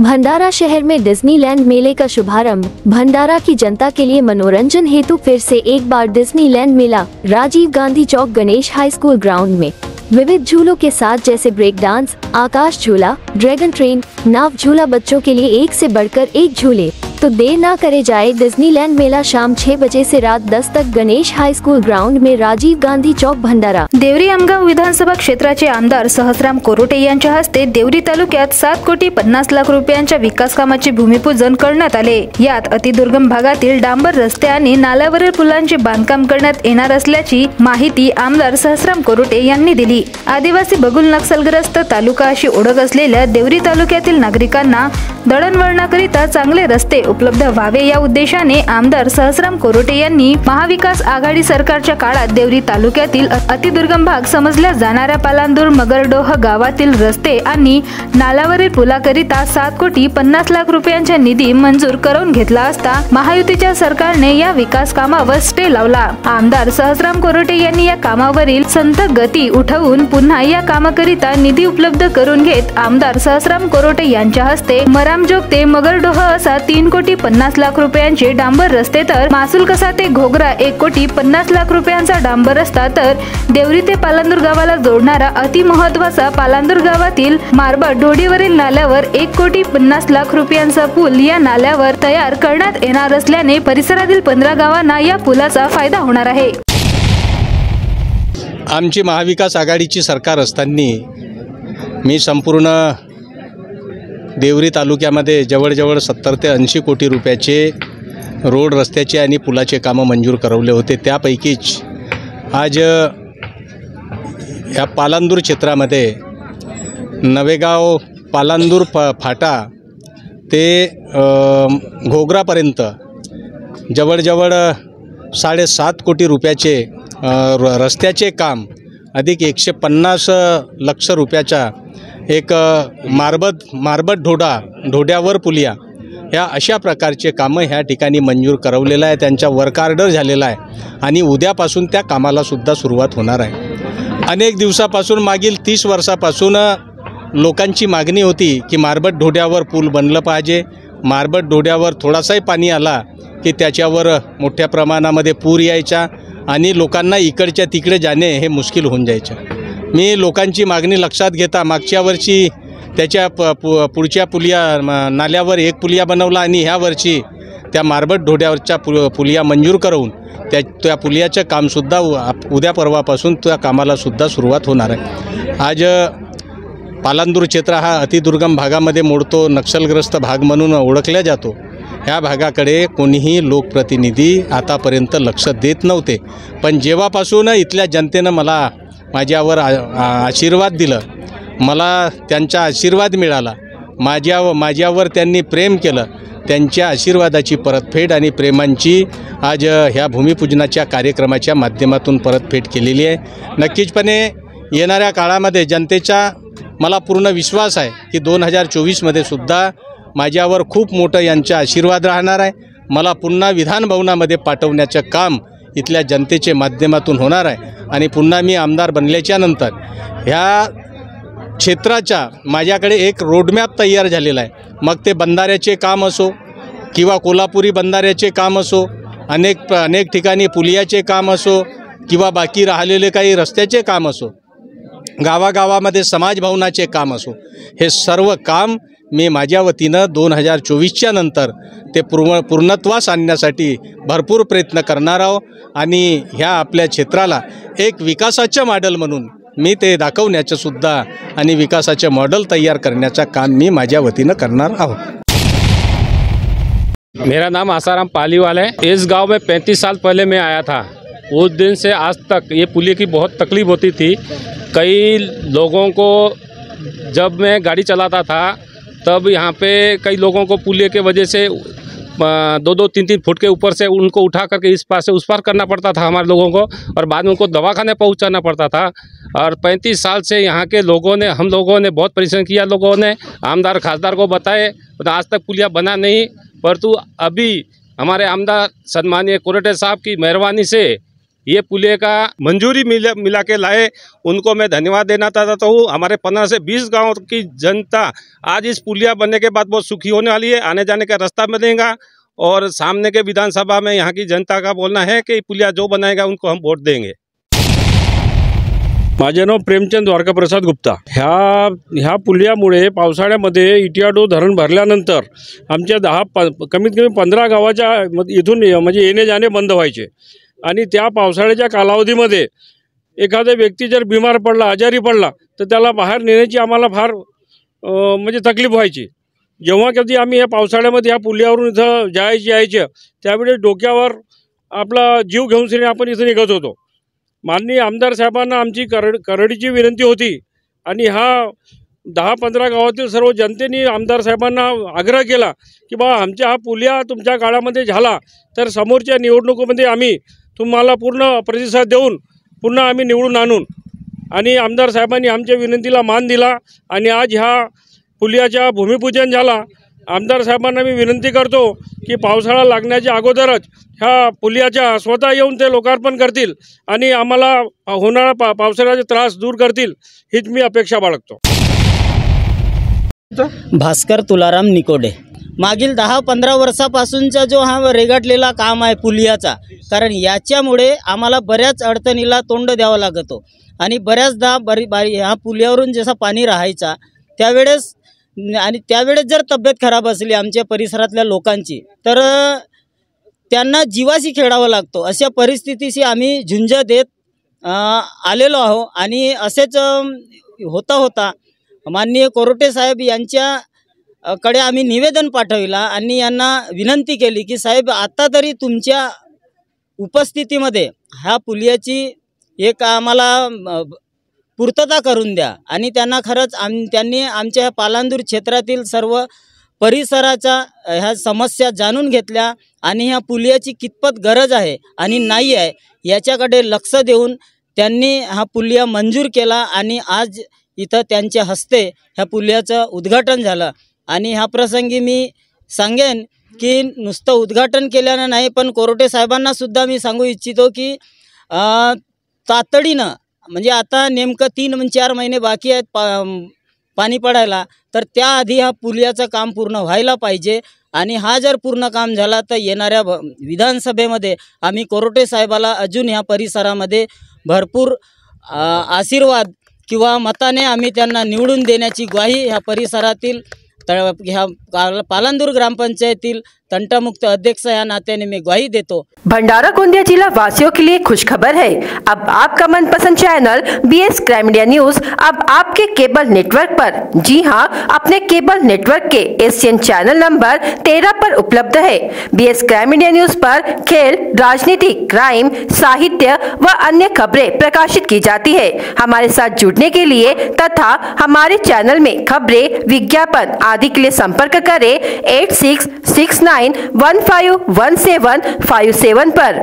भंडारा शहर में डिज्नीलैंड मेले का शुभारंभ। भंडारा की जनता के लिए मनोरंजन हेतु फिर से एक बार डिज्नीलैंड मेला राजीव गांधी चौक गणेश हाई स्कूल ग्राउंड में विविध झूलों के साथ जैसे ब्रेक डांस, आकाश झूला, ड्रैगन ट्रेन, नाव झूला, बच्चों के लिए एक से बढ़कर एक झूले। तो देर ना करे जाए, डिज्नीलैंड मेला शाम 6 बजे से रात 10 तक गणेश हाई स्कूल ग्राउंड में राजीव गांधी चौक भंडारा। देवरी आमगाव विधानसभा क्षेत्राचे आमदार सहस्राम कोरोटे यांच्या हस्ते देवरी तालुक्यात 7,50,00,000 रुपयांच्या विकास कामाचे भूमिपूजन करण्यात आले। यात अतिदुर्गम भागातील डांबर रस्ते आणि नाल्यावरील पुलांचे बांधकाम करण्यात येणार असल्याची माहिती आमदार सहस्राम कोरोटे यांनी दिली। आदिवासी बहुल नक्षलग्रस्त तालुका अशी ओळख असलेल्या देवरी तालुक्यातील नागरिकांना दळणवळणाकरिता चांगले रस्ते उपलब्ध व्हावे या उद्देशाने आमदार सहस्राम कोरोटे यांनी महाविकास आघाडी सरकारच्या काळात देवरी तालुक्यातील अतिदुर्गम भाग समजल्या जाणाऱ्या पालांदूर मगरडोह गावातील रस्ते आणि नाल्यावरील पुलाकरिता 7,50,00,000 रुपयांचा निधी मंजूर करून घेतला असता महायुतीच्या सरकारने या विकास कामावर स्टे लावला। आमदार सहस्राम कोरोटे यांनी या कामावरील संत गती उठवून पुन्हा या कामाकरिता निधी उपलब्ध करून घेत आमदार सहस्राम कोरोटे यांच्या हस्ते मरामजोग ते मगरडोह असा 3,50,00,000 रुपयांचे डांबर रस्ते, तर मासूल कसा ते घोगरा 1,50,00,000 रुपयांचा डांबर रस्ता, तर देवरी ते पालांदूर गावाला जोडणारा अति महत्त्वाचा पालांदूर गावातील मारबत ढोडीवरील नाल्यावर 1,50,00,000 रुपयांचा पूल या नाल्यावर तयार करण्यात येणार असल्याने परिसरातील 15 गावांना या पुलाचा फायदा होणार आहे। आमची महाविकास आघाडीची सरकार असताना मी संपूर्ण देवरी तालुक्यामध्ये जवळजवळ 70 ते 80 कोटी रुपयाचे रोड, रस्त्याचे आणि पुलाचे कामं मंजूर करवले होते। त्यापैकीच आज या पालांदूर क्षेत्रामध्ये नवेगाव पालांदूर फाटा ते घोगरापर्यंत जवळजवळ 7.5 कोटी रुपयाचे रस्त्याचे काम अधिक 150 लाख रुपयाचा एक मारबत ढोड्यावर पुलिया या अशा प्रकारचे कामं ह्या ठिकाणी मंजूर करवलेलं आहे। त्यांचा वर्क ऑर्डर झालेला आहे आणि उद्यापासून त्या कामालासुद्धा सुरुवात होणार आहे। अनेक दिवसापासून, मागील 30 वर्षापासून लोकांची मागणी होती की मारबत ढोड्यावर पूल बनलं पाहिजे। मारबत ढोड्यावर थोडासाही पाणी आला की त्याच्यावर मोठ्या प्रमाणामध्ये पूर यायचा आणि लोकांना इकडच्या तिकडे जाणे हे मुश्किल होऊन जायचं। मी लोकांची मागणी लक्षात घेता मागच्या वर्षी त्याच्या पुढच्या पुलिया नाल्यावर एक पुलिया बनवला आणि ह्या वर्षी त्या मारबत ढोड्यावरच्या पुलिया मंजूर करून त्या पुलियाचं कामसुद्धा उद्या परवापासून त्या कामालासुद्धा सुरुवात होणार आहे। आज पालांदूर क्षेत्र हा अतिदुर्गम भागामध्ये मोडतो, नक्षलग्रस्त भाग म्हणून ओळखला जातो। ह्या भागाकडे कोणीही लोकप्रतिनिधी आतापर्यंत लक्ष देत नव्हते, पण जेव्हापासून इथल्या जनतेनं माझ्यावर आशीर्वाद दिलं, मला त्यांचा आशीर्वाद मिळाला, माझ्यावर त्यांनी प्रेम केलं, त्यांच्या आशीर्वादाची परतफेड आणि प्रेमांची आज ह्या भूमिपूजनाच्या कार्यक्रमाच्या माध्यमातून परतफेड केलेली आहे। नक्कीचपणे येणाऱ्या काळामध्ये जनतेचा मला पूर्ण विश्वास आहे की 2024मध्ये सुद्धा माझ्यावर खूप मोठं यांचा आशीर्वाद राहणार आहे। मला पुन्हा विधान भवनामध्ये पाठवण्याचं काम इथल्या जनतेचे माध्यमातून होणार आहे आणि पुन्हा मी आमदार बनल्याच्या नंतर ह्या क्षेत्राचा माझ्याकडे एक रोडमॅप तयार झालेला आहे। मग ते बंधाऱ्याचे काम असो किंवा कोल्हापुरी बंधाऱ्याचे काम असो, अनेक ठिकाणी पुलियाचे काम असो किंवा बाकी राहिलेले काही रस्त्याचे काम असो, गावागावामध्ये समाज भवनाचे काम असो, हे सर्व काम मी माझ्या वतीनं 2024च्या नंतर ते पूर्णत्वास आणण्यासाठी भरपूर प्रयत्न करणार आहोत आणि ह्या आपल्या क्षेत्राला एक विकासाचं मॉडेल म्हणून मी ते दाखवण्याचं सुद्धा आणि विकासाचे मॉडेल तयार करण्याचं काम मी माझ्या वतीनं करणार आहोत। मेरा नाम आसाराम पालीवाल है। इस गांव में 35 साल पहले मैं आया था। उस दिन से आज तक ये पुलिया की बहुत तकलीफ होती थी। कई लोगों को, जब मैं गाड़ी चलाता था तब यहाँ पे कई लोगों को पुलिया के वजह से 2-2, 3-3 फुट के ऊपर से उनको उठा करके इस पार से उस पार करना पड़ता था हमारे लोगों को, और बाद में उनको दवाखाने पहुँचाना पड़ता था। और 35 साल से यहाँ के लोगों ने, हम लोगों ने बहुत परिश्रम किया, लोगों ने आमदार खासदार को बताए, आज तक पुलिया बना नहीं। परंतु अभी हमारे आमदार सन्माननीय कोरोटे साहब की मेहरबानी से ये पुलिया का मंजूरी मिला के लाए, उनको मैं धन्यवाद देना चाहता हूँ। हमारे 15 से 20 गांव की जनता आज इस पुलिया बनने के बाद बहुत सुखी होने वाली है। आने जाने का रास्ता मिलेगा और सामने के विधानसभा में यहाँ की जनता का बोलना है कि पुलिया जो बनाएगा उनको हम वोट देंगे। माझे नाव प्रेमचंद द्वारकाप्रसाद गुप्ता। ह्या पुलियामुळे पावसाळ्यामध्ये इटियाडो धरण भरल्यानंतर आमच्या कमीत कमी 15 गावाच्या इथून म्हणजे येणे जाणे बंद व्हायचे आणि त्या पावसाळ्याच्या कालावधीमध्ये एखादा व्यक्ती जर बिमार पडला, आजारी पडला तर त्याला बाहेर नेण्याची आम्हाला फार म्हणजे तकलीफ व्हायची। जेव्हा कधी आम्ही या पावसाळ्यामध्ये या पुलियावरून इथं यायचे त्यावेळी डोक्यावर आपला जीव घेऊन सिने आपण इथं निघत होतो। माननीय आमदार साहेबांना आमची करडीची विनंती होती आणि हा 10-15 गावातील सर्व जनतेने आमदार साहेबांना आग्रह केला की बा आमचा हा पुलिया तुमच्या काळामध्ये झाला तर समोरच्या निवडणुकीमध्ये आम्ही तुम्हाला पूर्ण प्रतिसाद देऊन पुन्हा आम्ही निवडून आणून, आणि आमदार साहेबांनी आमच्या विनंतीला मान दिला आणि आज ह्या पुलियाचा भूमिपूजन झाला। आमदार साहेबांना मी विनंती करतो की पावसाळा लागण्याच्या अगोदरच ह्या पुलियाच्या स्वतः येऊन ते लोकार्पण करतील आणि आम्हाला होणारा पावसाळ्याचा त्रास दूर करतील हीच मी अपेक्षा बाळगतो। भास्कर तुलाराम निकोडे। मागील 10-15 वर्षापासूनचा जो हा रेगाटलेला काम आहे पुलियाचा, कारण याच्यामुळे आम्हाला बऱ्याच अडचणीला तोंड द्यावं लागतो आणि बऱ्याचदा ह्या पुलियावरून जसा पाणी राहायचा त्यावेळेस जर तब्येत खराब असली आमच्या परिसरातल्या लोकांची तर त्यांना जीवाशी खेळावं लागतो। अशा परिस्थितीशी आम्ही झुंज देत आलेलो आहो आणि असेच होता माननीय कोरोटे साहेब यांच्याकडे आम्ही निवेदन पाठविला आणि यांना विनंती केली की साहेब आता तरी तुमच्या उपस्थितीमध्ये ह्या पुलियाची एक आम्हाला पूर्तता करून द्या। आणि त्यांना खरंच त्यांनी आमच्या पालांदूर क्षेत्रातील सर्व परिसराच्या ह्या समस्या जाणून घेतल्या आणि ह्या पुलियाची कितपत गरज आहे आणि नाही आहे याच्याकडे लक्ष देऊन त्यांनी हा पुलिया मंजूर केला आणि आज इथं त्यांच्या हस्ते ह्या पुलियाचं उद्घाटन झालं। आणि ह्या प्रसंगी मी सांगेन की नुसतं उद्घाटन केल्यानं नाही, पण कोरोटे साहेबांना सुद्धा मी सांगू इच्छितो की तातडीनं, म्हणजे आता नेमकं 3-4 महिने बाकी आहेत पाणी पडायला, तर त्याआधी हा पुलियाचं काम पूर्ण व्हायला पाहिजे। आणि हा जर पूर्ण काम झाला तर येणाऱ्या विधानसभेमध्ये आम्ही कोरोटे साहेबाला अजून ह्या परिसरामध्ये भरपूर आशीर्वाद किंवा मताने आम्ही त्यांना निवडून देण्याची ग्वाही ह्या परिसरातील ह्या पालांदूर ग्रामपंचायतील तंटामुक्त अध्यक्ष या नात्याने मैं ग्वाही देतो। भंडारा गोंदिया जिला वासियों के लिए खुशखबर है। अब आपका मनपसंद channel BS crime India news अब आपके केबल नेटवर्क पर, जी हां, अपने केबल नेटवर्क के एशियन चैनल नंबर 13 पर उपलब्ध है। BS क्राइम इंडिया न्यूज पर खेल, राजनीति, क्राइम, साहित्य व अन्य खबरें प्रकाशित की जाती है। हमारे साथ जुड़ने के लिए तथा हमारे चैनल में खबरें, विज्ञापन आदि के लिए संपर्क करें 8669151757 पर।